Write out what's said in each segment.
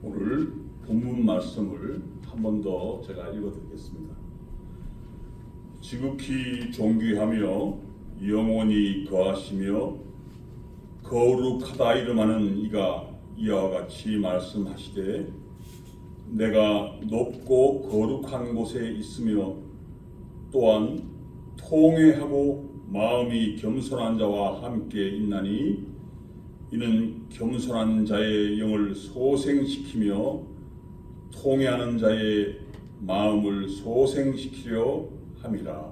오늘 본문 말씀을 한 번 더 제가 읽어드리겠습니다. 지극히 존귀하며 영원히 거하시며 거룩하다 이름하는 이가 이와 같이 말씀하시되 내가 높고 거룩한 곳에 있으며 또한 통회하고 마음이 겸손한 자와 함께 있나니 이는 겸손한 자의 영을 소생시키며 통회하는 자의 마음을 소생시키려 함이라.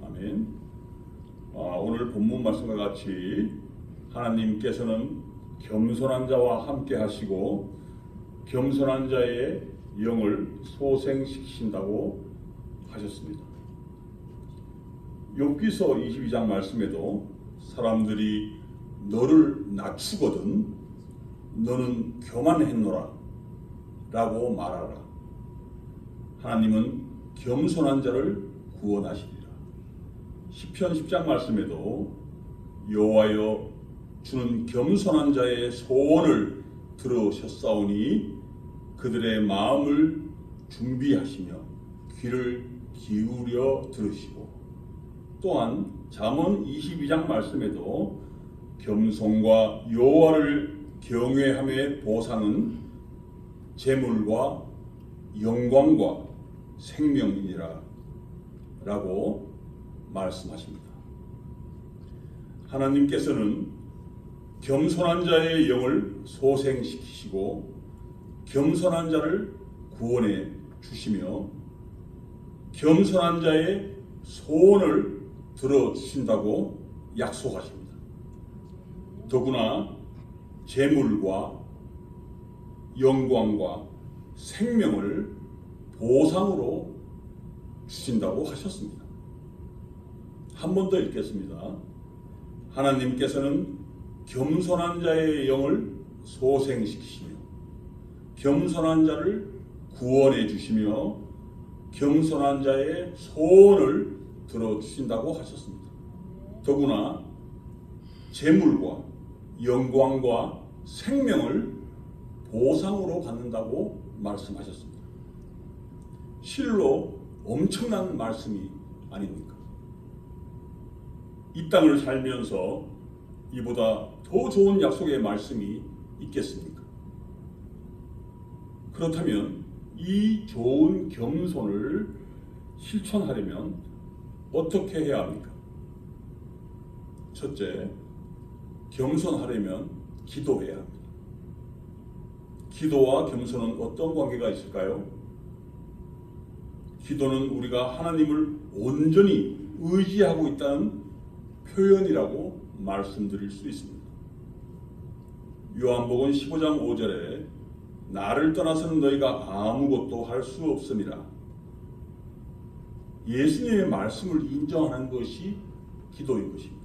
아멘. 오늘 본문 말씀과 같이 하나님께서는 겸손한 자와 함께 하시고 겸손한 자의 영을 소생시키신다고 하셨습니다. 욥기서 22장 말씀에도 사람들이 너를 낮추거든 너는 교만했노라 라고 말하라. 하나님은 겸손한 자를 구원하시리라. 시편 10장 말씀에도 여호와여 주는 겸손한 자의 소원을 들으셨사오니 그들의 마음을 준비하시며 귀를 기울여 들으시고 또한 잠언 22장 말씀에도 겸손과 여호와를 경외함의 보상은 재물과 영광과 생명이니라 라고 말씀하십니다. 하나님께서는 겸손한 자의 영을 소생시키시고 겸손한 자를 구원해 주시며 겸손한 자의 소원을 들어주신다고 약속하십니다. 더구나 재물과 영광과 생명을 보상으로 주신다고 하셨습니다. 한 번 더 읽겠습니다. 하나님께서는 겸손한 자의 영을 소생시키시며 겸손한 자를 구원해 주시며 겸손한 자의 소원을 들어주신다고 하셨습니다. 더구나 재물과 영광과 생명을 보상으로 받는다고 말씀하셨습니다. 실로 엄청난 말씀이 아닙니까? 이 땅을 살면서 이보다 더 좋은 약속의 말씀이 있겠습니까? 그렇다면 이 좋은 겸손을 실천하려면 어떻게 해야 합니까? 첫째, 겸손하려면 기도해야 합니다. 기도와 겸손은 어떤 관계가 있을까요? 기도는 우리가 하나님을 온전히 의지하고 있다는 표현이라고 말씀드릴 수 있습니다. 요한복음 15장 5절에 나를 떠나서는 너희가 아무것도 할 수 없음이라. 예수님의 말씀을 인정하는 것이 기도인 것입니다.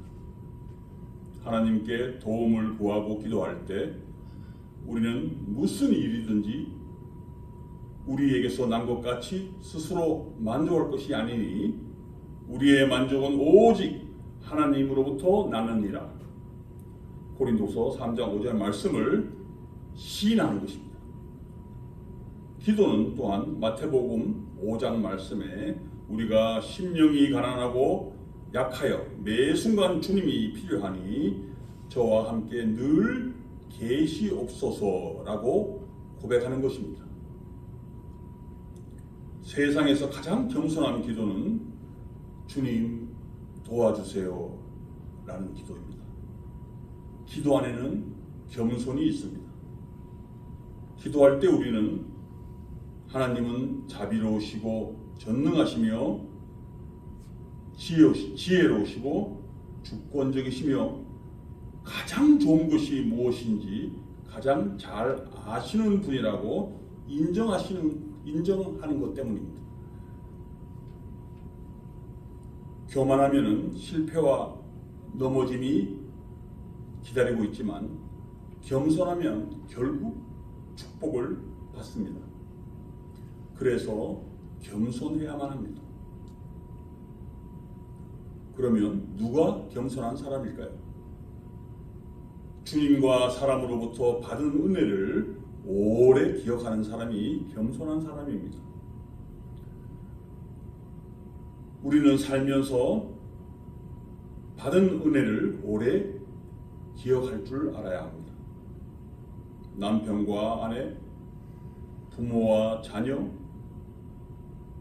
하나님께 도움을 구하고 기도할 때 우리는 무슨 일이든지 우리에게서 난 것 같이 스스로 만족할 것이 아니니 우리의 만족은 오직 하나님으로부터 나느니라. 고린도서 3장 5절 말씀을 시인하는 것입니다. 기도는 또한 마태복음 5장 말씀에 우리가 심령이 가난하고 약하여 매 순간 주님이 필요하니 저와 함께 늘 계시옵소서라고 고백하는 것입니다. 세상에서 가장 겸손한 기도는 주님 도와주세요 라는 기도입니다. 기도 안에는 겸손이 있습니다. 기도할 때 우리는 하나님은 자비로우시고 전능하시며 지혜로우시고 주권적이시며 가장 좋은 것이 무엇인지 가장 잘 아시는 분이라고 인정하는 것 때문입니다. 교만하면은 실패와 넘어짐이 기다리고 있지만 겸손하면 결국 축복을 받습니다. 그래서 겸손해야만 합니다. 그러면 누가 겸손한 사람일까요? 주님과 사람으로부터 받은 은혜를 오래 기억하는 사람이 겸손한 사람입니다. 우리는 살면서 받은 은혜를 오래 기억할 줄 알아야 합니다. 남편과 아내, 부모와 자녀,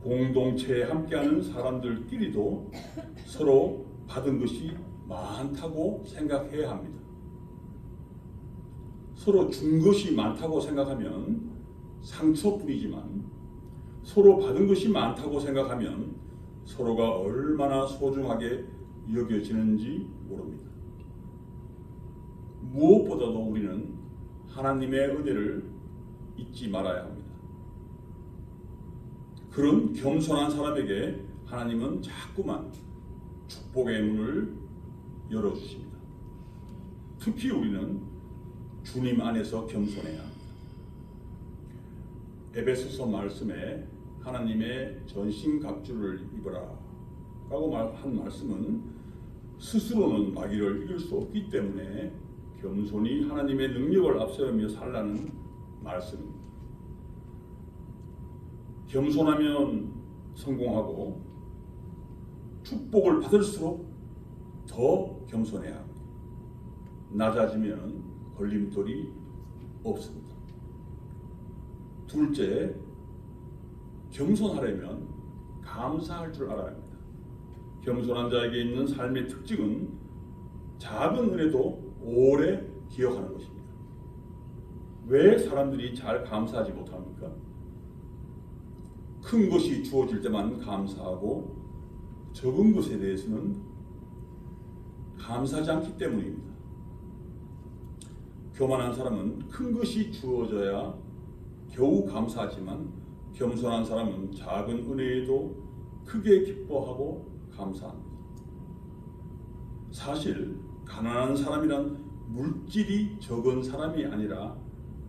공동체에 함께하는 사람들끼리도 서로 받은 것이 많다고 생각해야 합니다. 서로 준 것이 많다고 생각하면 상처뿐이지만 서로 받은 것이 많다고 생각하면 서로가 얼마나 소중하게 여겨지는지 모릅니다. 무엇보다도 우리는 하나님의 은혜를 잊지 말아야 합니다. 그런 겸손한 사람에게 하나님은 자꾸만 축복의 문을 열어주십니다. 특히 우리는 주님 안에서 겸손해야 합니다. 에베소서 말씀에 하나님의 전신갑주를 입으라 라고 한 말씀은 스스로는 마귀를 이길 수 없기 때문에 겸손히 하나님의 능력을 앞세우며 살라는 말씀입니다. 겸손하면 성공하고 축복을 받을수록 더 겸손해야 합니다. 낮아지면 걸림돌이 없습니다. 둘째, 겸손하려면 감사할 줄 알아야 합니다. 겸손한 자에게 있는 삶의 특징은 작은 은혜도 오래 기억하는 것입니다. 왜 사람들이 잘 감사하지 못합니까? 큰 것이 주어질 때만 감사하고 적은 것에 대해서는 감사하지 않기 때문입니다. 교만한 사람은 큰 것이 주어져야 겨우 감사하지만 겸손한 사람은 작은 은혜에도 크게 기뻐하고 감사합니다. 사실 가난한 사람이란 물질이 적은 사람이 아니라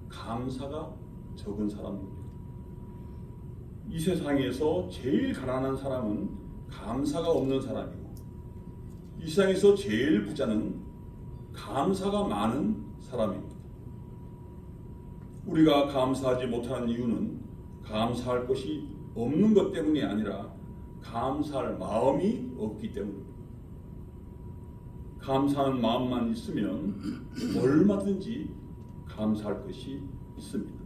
감사가 적은 사람입니다. 이 세상에서 제일 가난한 사람은 감사가 없는 사람이고 이 세상에서 제일 부자는 감사가 많은 사람입니다. 우리가 감사하지 못하는 이유는 감사할 것이 없는 것 때문이 아니라 감사할 마음이 없기 때문입니다. 감사하는 마음만 있으면 얼마든지 감사할 것이 있습니다.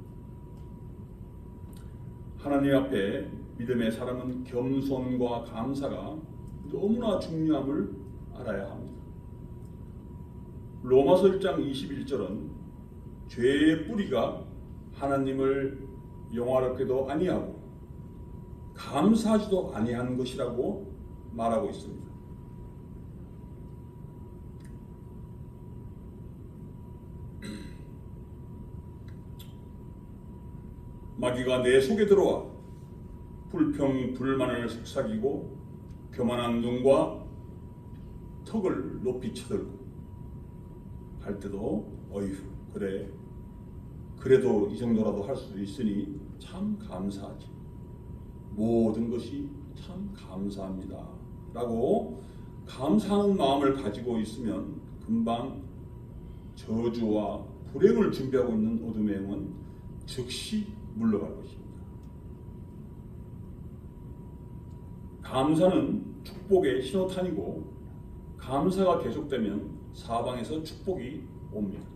하나님 앞에 믿음의 사람은 겸손과 감사가 너무나 중요함을 알아야 합니다. 로마서 1장 21절은 죄의 뿌리가 하나님을 영화롭게도 아니하고 감사하지도 아니하는 것이라고 말하고 있습니다. 마귀가 내 속에 들어와 불평, 불만을 속삭이고 교만한 눈과 턱을 높이 쳐들고 할 때도 어휴 그래 그래도 이 정도라도 할 수도 있으니 참 감사하지 모든 것이 참 감사합니다 라고 감사하는 마음을 가지고 있으면 금방 저주와 불행을 준비하고 있는 어둠의 영은 즉시 물러갈 것입니다. 감사는 축복의 신호탄이고 감사가 계속되면 사방에서 축복이 옵니다.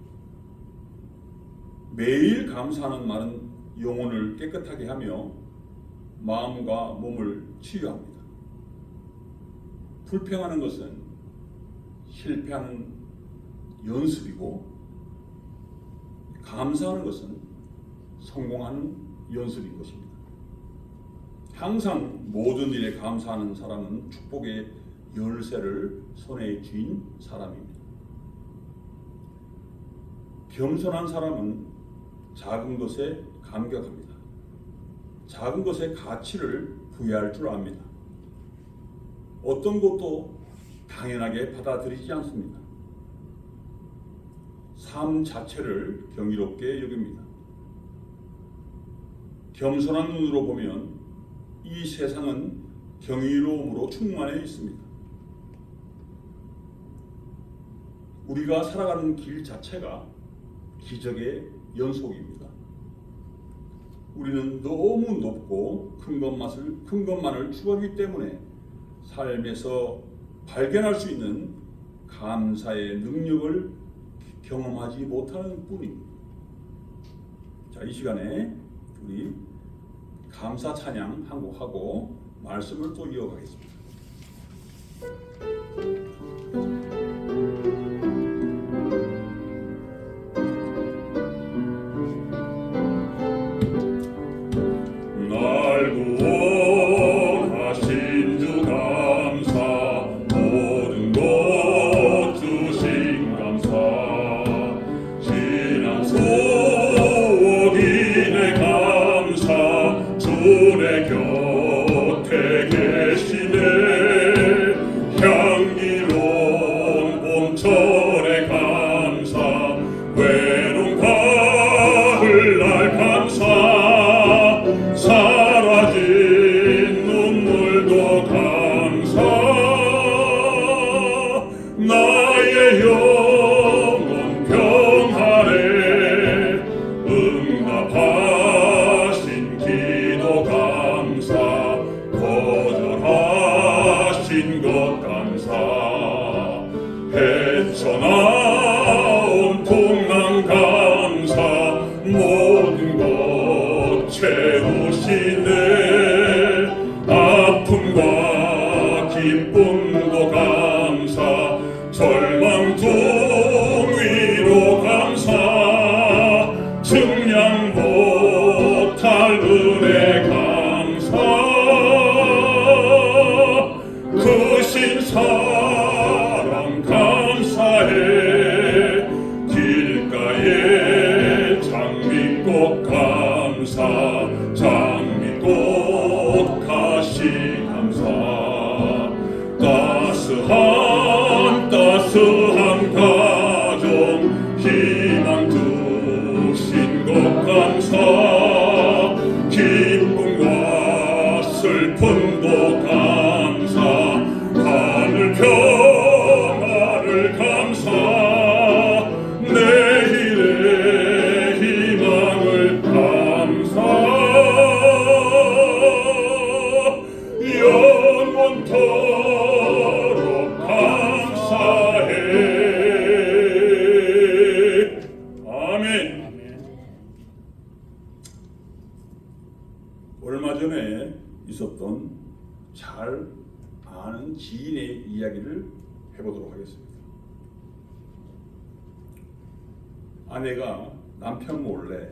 매일 감사하는 말은 영혼을 깨끗하게 하며 마음과 몸을 치유합니다. 불평하는 것은 실패하는 연습이고 감사하는 것은 성공하는 연습인 것입니다. 항상 모든 일에 감사하는 사람은 축복의 열쇠를 손에 쥔 사람입니다. 겸손한 사람은 작은 것에 감격합니다. 작은 것에 가치를 부여할 줄 압니다. 어떤 것도 당연하게 받아들이지 않습니다. 삶 자체를 경이롭게 여깁니다. 겸손한 눈으로 보면 이 세상은 경이로움으로 충만해 있습니다. 우리가 살아가는 길 자체가 기적의 연속입니다. 우리는 너무 높고 큰 것만을 추구하기 때문에 삶에서 발견할 수 있는 감사의 능력을 경험하지 못하는 뿐입니다. 자, 이 시간에 우리 감사 찬양 한 곡 하고 말씀을 또 이어가겠습니다. 날 구원하신 주 감사, 모든 것 주신 감사, 지난 수억인의 감사, 주의 곁에 계시네. 향기로운 봄철의 감사, 외로운 가을날 감사, 사라진 눈물도 감사, 나의 영혼 평안에 응답하신 기도 감사, 거절하신 것 감사, 헤쳐나온 풍랑 감사, 모든 것 채우시네. 아픔과 기쁨도 감사, 절망 중위로 감사, 증량 못할 은혜 감사, 크신 사랑 감사해. 길가에 장미꽃 감사, 장미꽃 가시 감사, 따스한 가정 희망 주신 것 감사, 기쁨과 슬픔도 감사, 하늘 평화를 감사, 내일의 희망을 감사, 영원토록 감사해. 아멘. 얼마 전에 있었던 잘 아는 지인의 이야기를 해보도록 하겠습니다. 아내가 남편 몰래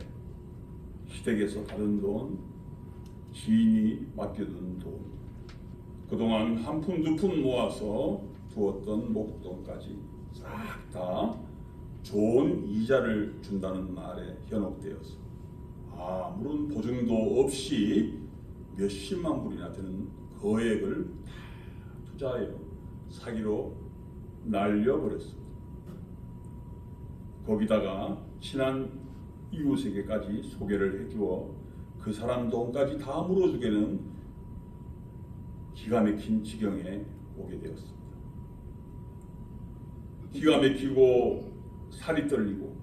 시댁에서 받은 돈, 지인이 맡겨둔 돈, 그동안 한 푼 두 푼 모아서 두었던 목돈까지 싹 다 좋은 이자를 준다는 말에 현혹되어서 아무런 보증도 없이 몇십만 불이나 되는 거액을 다 투자하여 사기로 날려버렸습니다. 거기다가 친한 이웃에게까지 소개를 해주어 그 사람 돈까지 다 물어주게는 기가 막힌 지경에 오게 되었습니다. 기가 막히고 살이 떨리고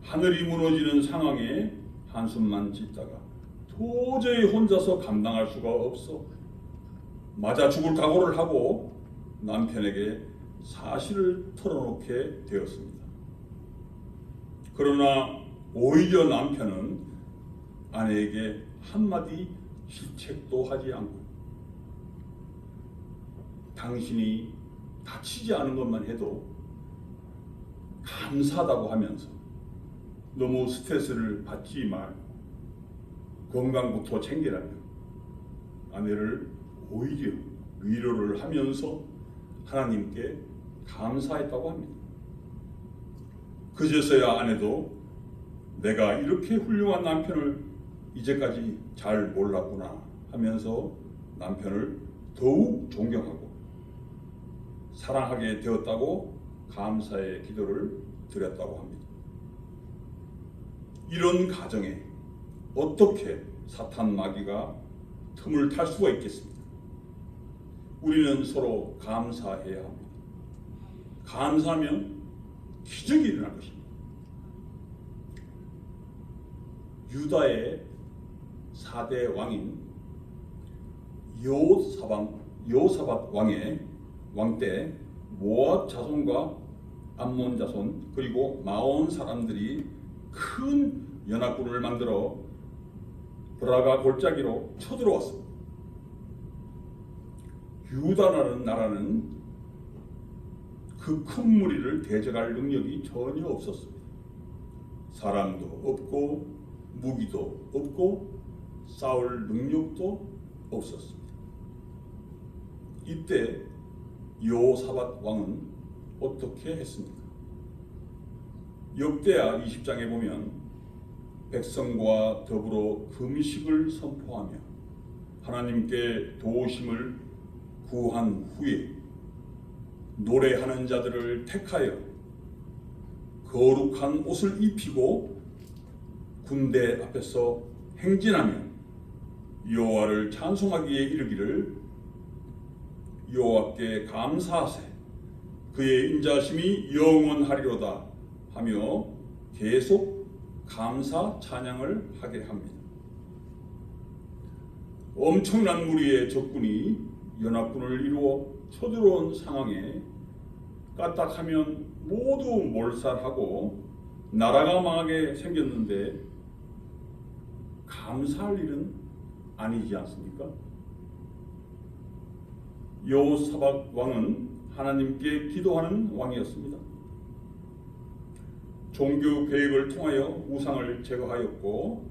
하늘이 무너지는 상황에 한숨만 짓다가 도저히 혼자서 감당할 수가 없어 맞아 죽을 각오를 하고 남편에게 사실을 털어놓게 되었습니다. 그러나 오히려 남편은 아내에게 한마디 실책도 하지 않고 당신이 다치지 않은 것만 해도 감사하다고 하면서 너무 스트레스를 받지 말고 건강부터 챙기라며 아내를 오히려 위로를 하면서 하나님께 감사했다고 합니다. 그제서야 아내도 내가 이렇게 훌륭한 남편을 이제까지 잘 몰랐구나 하면서 남편을 더욱 존경하고 사랑하게 되었다고 감사의 기도를 드렸다고 합니다. 이런 가정에 어떻게 사탄 마귀가 틈을 탈 수가 있겠습니까? 우리는 서로 감사해야 합니다. 감사하면 기적이 일어날 것입니다. 유다의 4대 왕인 여호사밧 왕의 왕 때 모압 자손과 암몬 자손 그리고 마온 사람들이 큰 연합군을 만들어 브라가 골짜기로 쳐들어왔습니다. 유다라는 나라는 그 큰 무리를 대적할 능력이 전혀 없었습니다. 사람도 없고 무기도 없고 싸울 능력도 없었습니다. 이때 여호사밧 왕은 어떻게 했습니까? 역대하 20장에 보면 백성과 더불어 금식을 선포하며 하나님께 도우심을 구한 후에 노래하는 자들을 택하여 거룩한 옷을 입히고 군대 앞에서 행진하며 여호와를 찬송하기에 이르기를 여호와께 감사하세 그의 인자하심이 영원하리로다 하며 계속 감사 찬양을 하게 합니다. 엄청난 무리의 적군이 연합군을 이루어 쳐들어온 상황에 까딱하면 모두 몰살하고 나라가 망하게 생겼는데 감사할 일은 아니지 않습니까? 여호사밧 왕은 하나님께 기도하는 왕이었습니다. 종교 계획을 통하여 우상을 제거하였고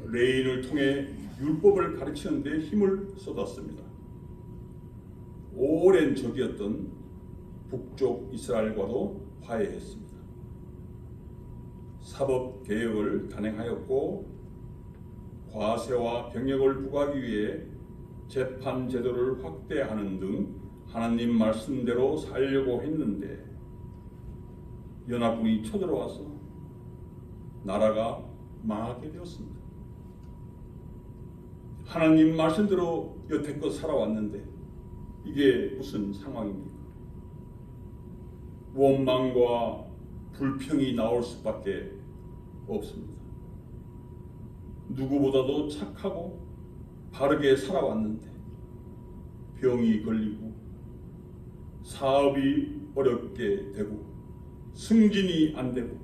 레인을 통해 율법을 가르치는 데 힘을 쏟았습니다. 오랜 적이었던 북쪽 이스라엘과도 화해했습니다. 사법 개혁을 단행하였고 과세와 병역을 부과하기 위해 재판 제도를 확대하는 등 하나님 말씀대로 살려고 했는데 연합군이 쳐들어와서 나라가 망하게 되었습니다. 하나님 말씀대로 여태껏 살아왔는데 이게 무슨 상황입니까? 원망과 불평이 나올 수밖에 없습니다. 누구보다도 착하고 바르게 살아왔는데 병이 걸리고 사업이 어렵게 되고 승진이 안 되고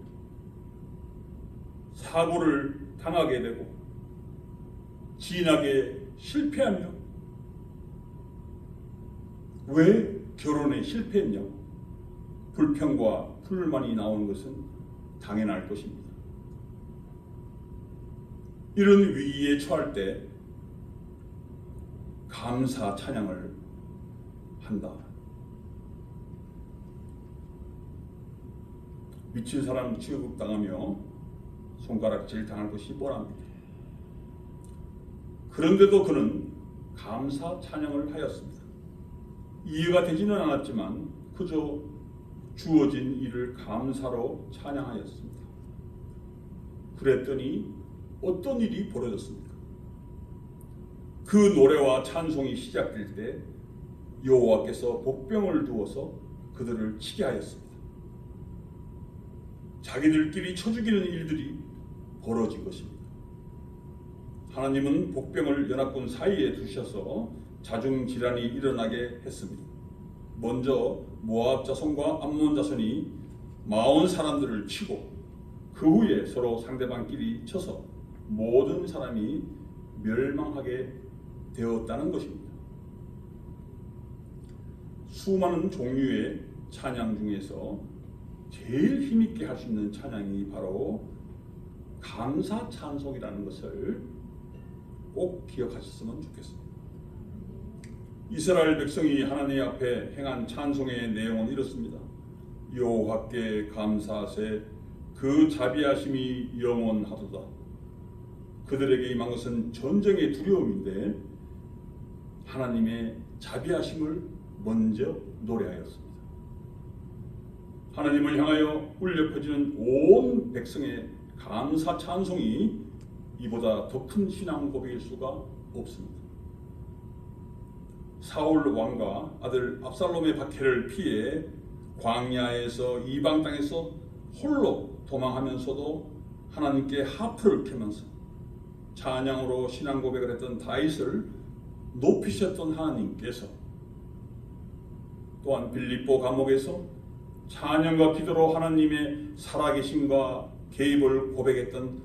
사고를 당하게 되고 진학에 실패하며 왜 결혼에 실패했냐고 불평과 불만이 나오는 것은 당연할 것입니다. 이런 위기에 처할 때 감사 찬양을 한다. 미친 사람 취급당하며 손가락질 당할 것이 뻔합니다. 그런데도 그는 감사 찬양을 하였습니다. 이해가 되지는 않았지만 그저 주어진 일을 감사로 찬양하였습니다. 그랬더니 어떤 일이 벌어졌습니까? 그 노래와 찬송이 시작될 때 여호와께서 복병을 두어서 그들을 치게 하였습니다. 자기들끼리 쳐 죽이는 일들이 벌어진 것입니다. 하나님은 복병을 연합군 사이에 두셔서 자중질환이 일어나게 했습니다. 먼저 모압 자손과 암몬 자손이 마온 사람들을 치고 그 후에 서로 상대방끼리 쳐서 모든 사람이 멸망하게 되었다는 것입니다. 수많은 종류의 찬양 중에서 제일 힘있게 할 수 있는 찬양이 바로 감사 찬송이라는 것을 꼭 기억하셨으면 좋겠습니다. 이스라엘 백성이 하나님 앞에 행한 찬송의 내용은 이렇습니다. 여호와께 감사하세 그 자비하심이 영원하도다. 그들에게 임한 것은 전쟁의 두려움인데 하나님의 자비하심을 먼저 노래하였습니다. 하나님을 향하여 울려 퍼지는 온 백성의 감사 찬송이 이보다 더 큰 신앙 고백일 수가 없습니다. 사울 왕과 아들 압살롬의 박해를 피해 광야에서 이방 땅에서 홀로 도망하면서도 하나님께 하프를 켜면서 찬양으로 신앙 고백을 했던 다윗을 높이셨던 하나님께서 또한 빌립보 감옥에서 찬양과 기도로 하나님의 살아계심과 개입을 고백했던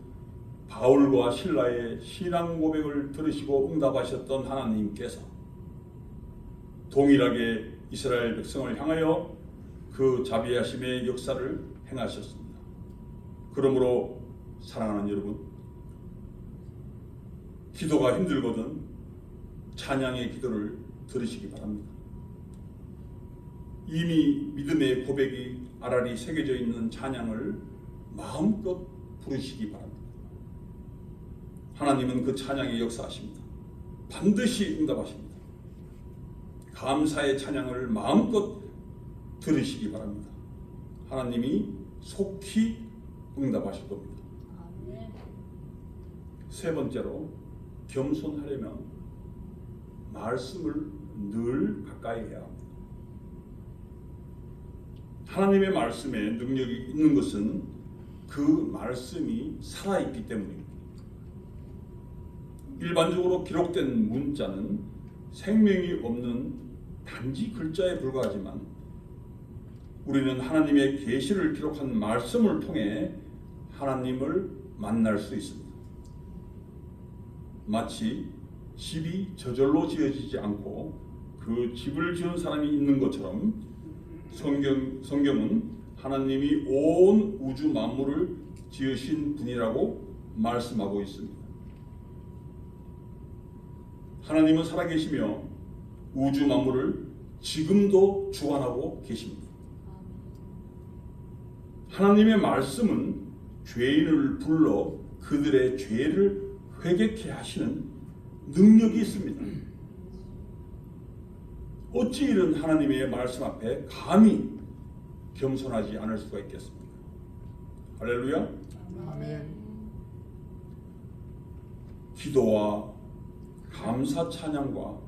바울과 실라의 신앙 고백을 들으시고 응답하셨던 하나님께서 동일하게 이스라엘 백성을 향하여 그 자비하심의 역사를 행하셨습니다. 그러므로 사랑하는 여러분, 기도가 힘들거든 찬양의 기도를 들으시기 바랍니다. 이미 믿음의 고백이 알알이 새겨져 있는 찬양을 마음껏 부르시기 바랍니다. 하나님은 그 찬양에 역사하십니다. 반드시 응답하십니다. 감사의 찬양을 마음껏 들으시기 바랍니다. 하나님이 속히 응답하실 겁니다. 세 번째로, 겸손하려면 말씀을 늘 가까이 해야 합니다. 하나님의 말씀에 능력이 있는 것은 그 말씀이 살아있기 때문입니다. 일반적으로 기록된 문자는 생명이 없는 단지 글자에 불과하지만 우리는 하나님의 계시를 기록한 말씀을 통해 하나님을 만날 수 있습니다. 마치 집이 저절로 지어지지 않고 그 집을 지은 사람이 있는 것처럼 성경은 하나님이 온 우주 만물을 지으신 분이라고 말씀하고 있습니다. 하나님은 살아계시며 우주 만물을 지금도 주관하고 계십니다. 하나님의 말씀은 죄인을 불러 그들의 죄를 회개케 하시는 능력이 있습니다. 어찌 이런 하나님의 말씀 앞에 감히 겸손하지 않을 수가 있겠습니까? 할렐루야. 아멘. 기도와 감사 찬양과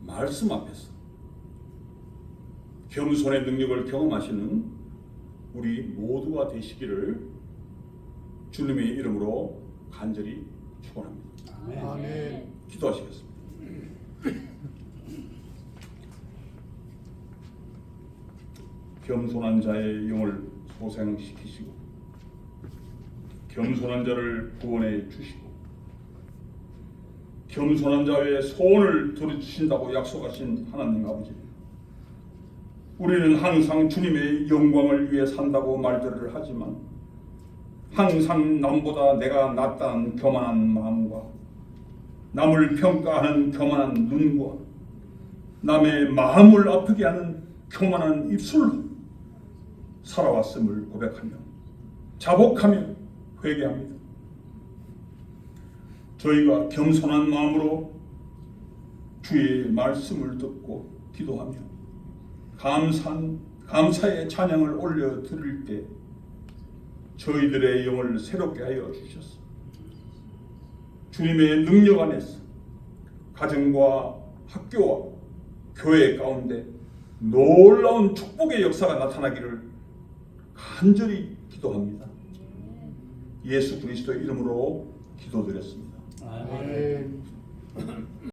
말씀 앞에서 겸손의 능력을 경험하시는 우리 모두가 되시기를 주님의 이름으로 간절히 축원합니다. 아멘. 기도하시겠습니다. 겸손한 자의 영을 소생시키시고 겸손한 자를 구원해 주시고 겸손한 자의 소원을 들어주신다고 약속하신 하나님 아버지, 우리는 항상 주님의 영광을 위해 산다고 말들을 하지만 항상 남보다 내가 낫다는 교만한 마음과 남을 평가하는 교만한 눈과 남의 마음을 아프게 하는 교만한 입술로 살아왔음을 고백하며 자복하며 회개합니다. 저희가 겸손한 마음으로 주의 말씀을 듣고 기도하며 감사의 찬양을 올려 드릴 때 저희들의 영을 새롭게 하여 주셔서 주님의 능력 안에서 가정과 학교와 교회 가운데 놀라운 축복의 역사가 나타나기를 간절히 기도합니다. 예수 그리스도의 이름으로 기도드렸습니다. 아멘.